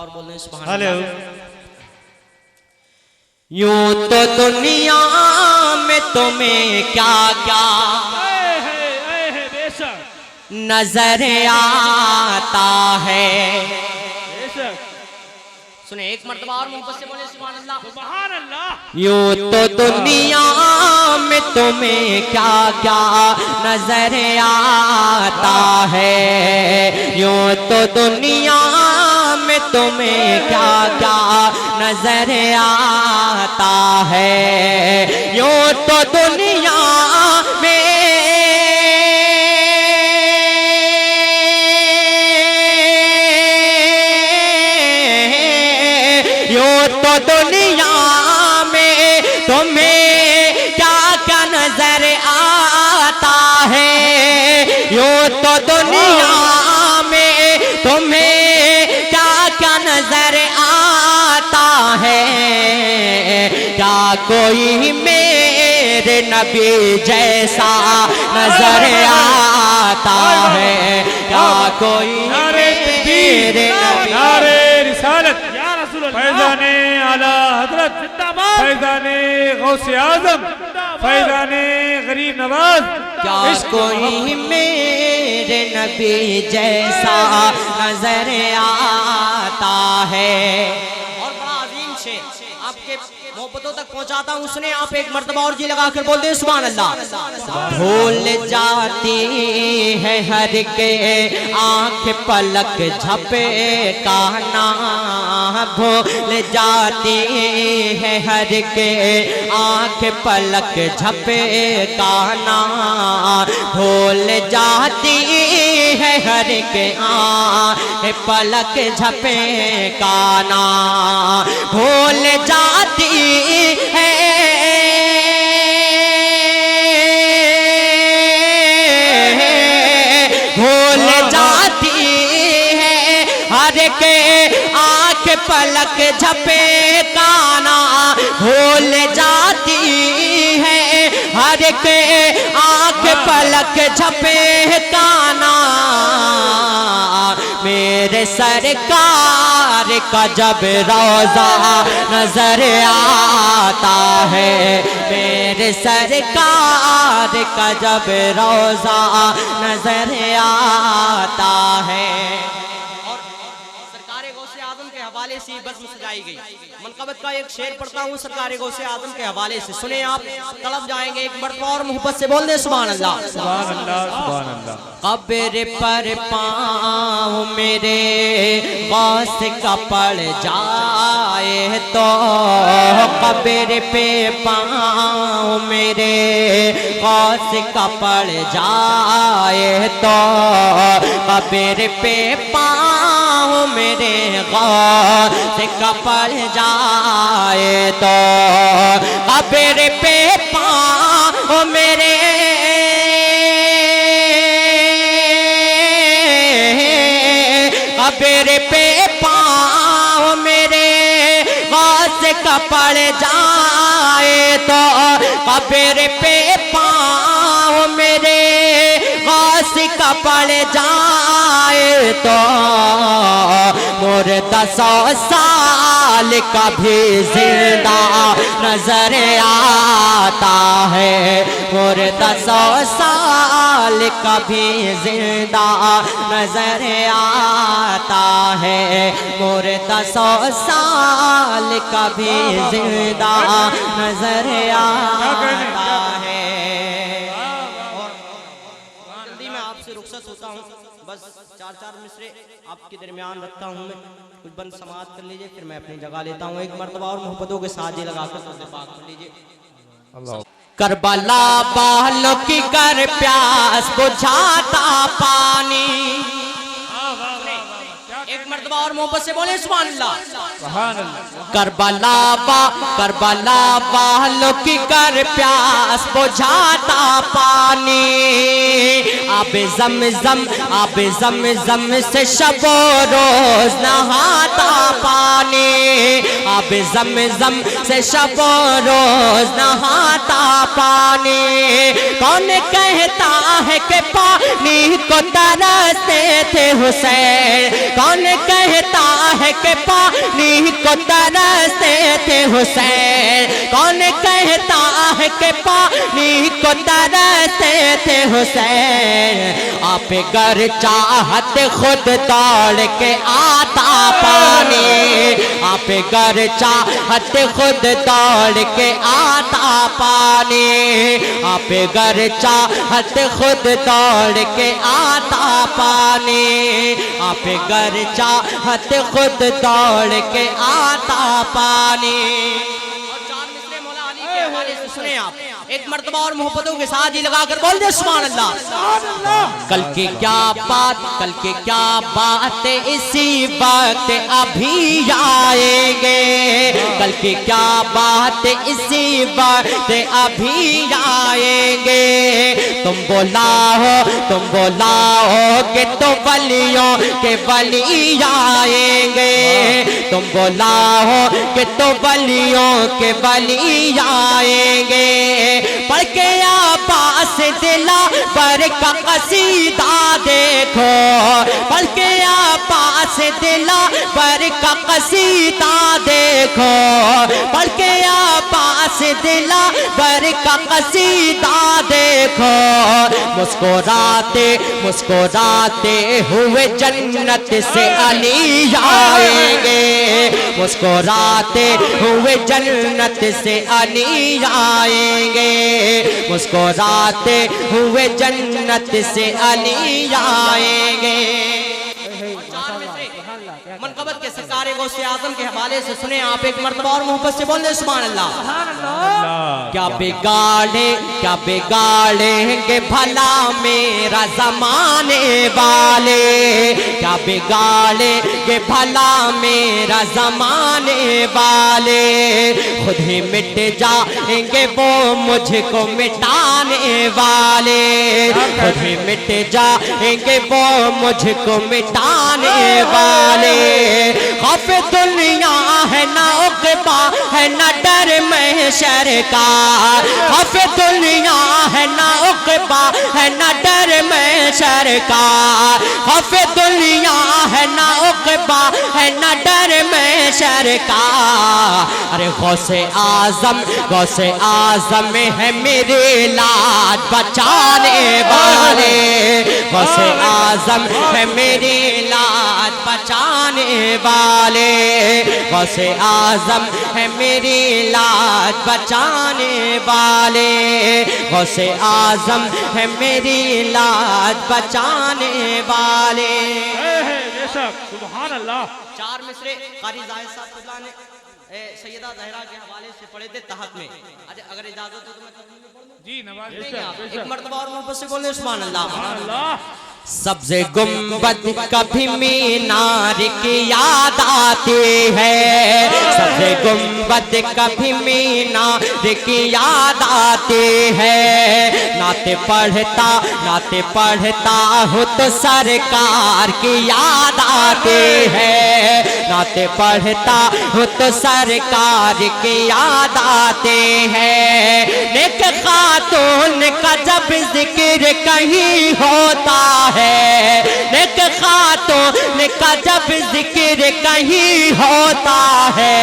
और बोलने सुभान अल्लाह। यूं तो दुनिया में तुम्हें क्या क्या नजर आता है। सुने एक मर्तबा और मोहब्बत से बोले सुभान अल्लाह सुभान अल्लाह। यूं तो दुनिया में तुम्हें क्या क्या नजर आता है। यूं तो दुनिया में तुम्हें क्या क्या नजर आता है। यूं तो दुनिया में तो दुनिया में तुम्हें क्या क्या नजर आता है। यूं तो दुनिया में तुम्हें क्या क्या नजर आता है। क्या कोई मेरे नबी जैसा नजर आता है। क्या कोई मेरे नबी रिसालत फैज़ाने आला हजरत फैज़ाने गौसे आज़म फैज़ाने गरीब नवाज। क्या कोई मेरे नबी जैसा नजर आता है। और बड़ा अजीम शेर आपके मोहब्बतों तक पहुंचाता हूं। सुने आप एक मर्तबा और जी लगा कर बोल दे सुभान अल्लाह। भूल जाती है हर के आंख पलक झपे काना। भूल जाती है हर के आंख पलक झपे काना। भूल जाती है हर के आंख पलक झपे काना। भूल जाती है भूल जाती है हर के आंख पलक झपे काना। भूल जाती है हर के आंख पलक झपे काना। मेरे सरकार का जब रोजा नजर आता है। मेरे सरकार का जब रोजा नजर आता है। के हवाले से बज़्म सजाई गई। मनक़बत का एक शेर पढ़ता हूँ सरकार गौसे आज़म के हवाले से। सुने आप तलब जाएंगे एक मर्तबा और मोहब्बत से बोल दे सुभान अल्लाह सुभान अल्लाह सुभान अल्लाह। कब्र पर पाँव मेरे गौस का पड़ जाए तो। कब्र पे पाँव मेरे गौस का पड़ जाए तो। कब्र पे पाँव मेरे गौस का पड़ जाए तो। कब्र पे पाँव मेरे कब्र पे पाँव मेरे गौस का पड़ जाए तो। कब्र पे पाँव मेरे गौस का पड़ जाए तो। मुर्दा 100 साल का भी जिंदा नजर आता है। मुर्दा 100 साल का भी जिंदा नजर आता है। मुर्दा 100 साल का भी जिंदा नजर आता है। जल्दी मैं आपसे रुखसत होता हूँ। बस 4 मिसरे आपके दरमियान रखता हूँ मैं। कुछ बंद समात कर लीजिए फिर मैं अपनी जगह लेता हूँ। एक मर्तबा और मोहब्बतों के साथ ये लगाकर पाक कर लीजिए। करबला बालों की कर प्यास बुझाता पानी। एक मर्तबा और मोहब्बत से बोले सुभान अल्लाह। करबला वालों की कर प्यास बुझाता पानी। आबे ज़म से शबो रोज नहाता पानी। आबे ज़म से शबो रोज नहाता पानी। कौन कहता है कि पानी को तरसते थे हुसैन। कौन कहता है कि पानी को तरसते थे हुसैन? कौन कहता है कि पानी को तरसते थे हुसैन? आप गर चाहत खुद दौड़ के आता पानी, आप गर चाहत खुद दौड़ के आता पानी, आप गर चाहत खुद दौड़ के आता पानी, आप गर चाहत खुद दौड़ के आता पानी। और चार मिसरे मौला अली के हवाले से सुने आप, एक मर्तबा और मोहब्बतों के साथ ही लगाकर बोल दे सुभान अल्लाह। कल की क्या बात, कल की क्या बात, इसी वक्त अभी आएंगे। कल की क्या बात, इसी वक्त अभी आएंगे। तुम बोलाओ कि तो वलियों के वली आएंगे। तुम बोलाओ कि तो वलियों के वली आएंगे। पढ़ के आपास दिला पर का कसीदा देखो, पढ़ के आपास दिला पर का कसीदा देखो, पढ़ के आपास दिला पर का कसीदा देखो। मुस्कुराते मुस्कुराते हुए जन्नत से अली आएंगे। मुस्कुराते हुए जन्नत से अली आएंगे। मुस्कुराते हुए जन्नत से अली आएंगे। मनकबत के सितारे गौसे आजम के हवाले से सुने आप, एक मर्तबा और मोहब्बत से बोल दे सुभान अल्लाह। क्या बिगाड़ेंगे भला मेरा जमाने वाले, क्या बिगाड़ेंगे भला मेरा जमाने वाले। खुद ही मिट जाएंगे वो मुझको मिटाने वाले, खुद ही मिट जाएंगे वो मुझको मिटाने वाले। खौफ दुनिया है ना उक़बा है ना डर महशर का, खौफ दुनिया है ना उक़बा है ना डर महशर का, खौफ दुनिया है ना उक़बा है ना डर महशर का। अरे गौसे आज़म है मेरे लाज बचाने वाले, गौसे आज़म है मेरी लाज बचाने वाले, गौसे आज़म है मेरी लाज बचाने वाले, गौसे आज़म है मेरी लाज बचाने वाले। सुभान अल्लाह। चार मिसरे कारी जाहिद साहब खुदा ने सैयदा ज़हरा के हवाले से पढ़े थे तहत में। अच्छा अगर इजाजत हो तो मैं जी नवाज एक मर्तबा और मोहब्बत से बोले सुभान अल्लाह। सबसे गुम्बद कभी मीनार की याद आती है, सबसे गुम्बद कभी मीनार की याद आती है। नाते पढ़ता हूँ तो सरकार की याद आती है, नाते पढ़ता हूँ तो सरकार की याद आते हैं। नेक खातून का जब जिक्र कहीं होता है, नेक खातून का जब जिक्र कहीं होता है,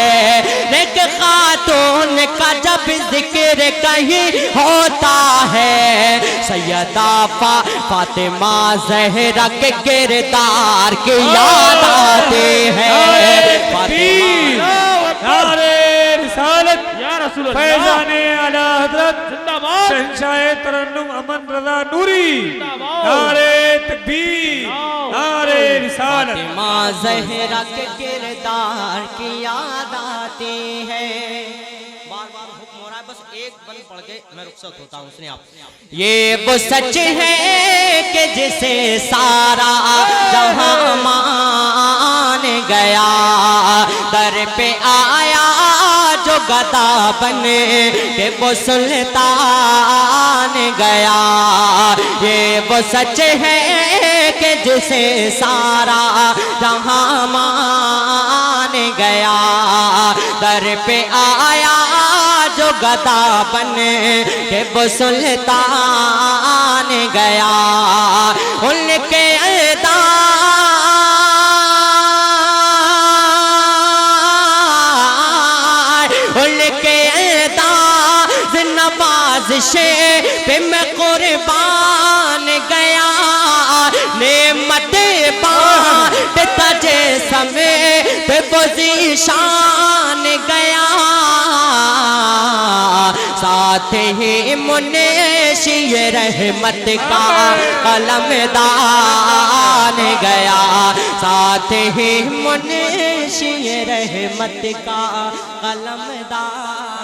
नेक खातून का जब जिक्र कहीं होता है। सैयदा फातिमा ज़हरा के किरदार की याद आते हैं। फातिमा रिसालत या रसूल अल्लाह, फैज़ाने आला हज़रत जिंदाबाद, शहंशाह तरन्नुम अमन रज़ा नूरी, नारे तकबीर, नारे रिसालत। फातिमा ज़हरा के किरदार की याद आती है। बार-बार हुक्म हो रहा है, बस एक बंद पढ़ के मैं रुखसत होता हूँ। सुनिए आप, ये वो सच है कि जिसे सारा जहां मान गया, दर पे आया जो गदा बन के वो सुल्तान गया। ये वो सच है कि जिसे सारा जहां मान गया, दर पे आया जो गदा बन के वो सुल्तान गया। उनके नाज़िशे पे मैं कुर्बान गया, नेमत बांटता जे समय पे वो ज़ीशान गया, साथ ही मुनीशी रहमत का कलमदान गया, साथ ही मुनीशी रहमत का कलमदान